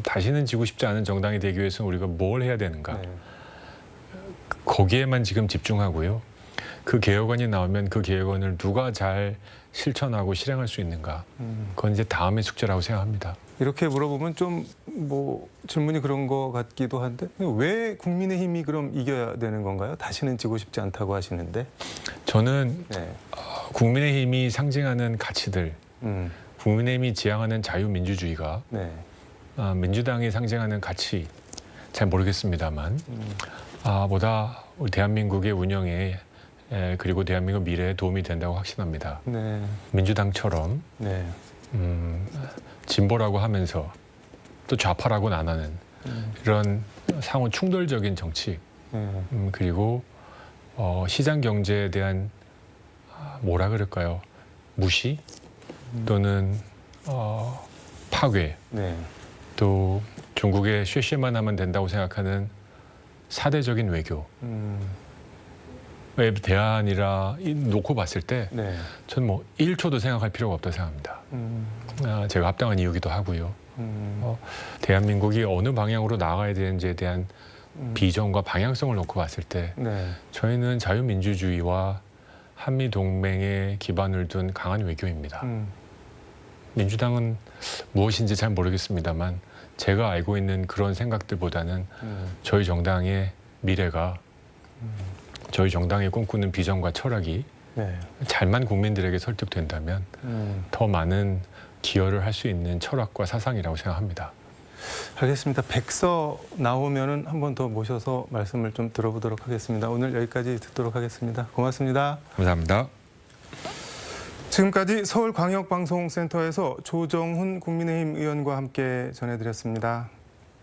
다시는 지고 싶지 않은 정당이 되기 위해서는 우리가 뭘 해야 되는가? 네. 거기에만 지금 집중하고요. 그 개혁안이 나오면 그 개혁안을 누가 잘 실천하고 실행할 수 있는가? 그건 이제 다음의 숙제라고 생각합니다. 이렇게 물어보면 좀 뭐 질문이 그런 것 같기도 한데 왜 국민의힘이 그럼 이겨야 되는 건가요? 다시는 지고 싶지 않다고 하시는데. 저는 네. 국민의힘이 상징하는 가치들, 음. 국민의힘이 지향하는 자유민주주의가 네. 민주당이 상징하는 가치 잘 모르겠습니다만 보다 우리 대한민국의 운영에 그리고 대한민국 미래에 도움이 된다고 확신합니다. 네. 민주당처럼 네. 진보라고 하면서 또 좌파라고는 안 하는 이런 상호 충돌적인 정치 네. 그리고 시장 경제에 대한 뭐라 그럴까요? 무시 또는 파괴 네. 또 중국의 쉐쉐만 하면 된다고 생각하는 사대적인 외교에 대안이라 놓고 봤을 때 네. 저는 뭐 1초도 생각할 필요가 없다고 생각합니다. 제가 합당한 이유기도 하고요. 대한민국이 어느 방향으로 나아가야 되는지에 대한 비전과 방향성을 놓고 봤을 때 네. 저희는 자유민주주의와 한미동맹에 기반을 둔 강한 외교입니다. 민주당은 무엇인지 잘 모르겠습니다만 제가 알고 있는 그런 생각들보다는 저희 정당의 미래가 저희 정당이 꿈꾸는 비전과 철학이 네. 잘만 국민들에게 설득된다면 더 많은 기여를 할 수 있는 철학과 사상이라고 생각합니다. 알겠습니다. 백서 나오면은 한 번 더 모셔서 말씀을 좀 들어보도록 하겠습니다. 오늘 여기까지 듣도록 하겠습니다. 고맙습니다. 감사합니다. 지금까지 서울광역방송센터에서 조정훈 국민의힘 의원과 함께 전해드렸습니다.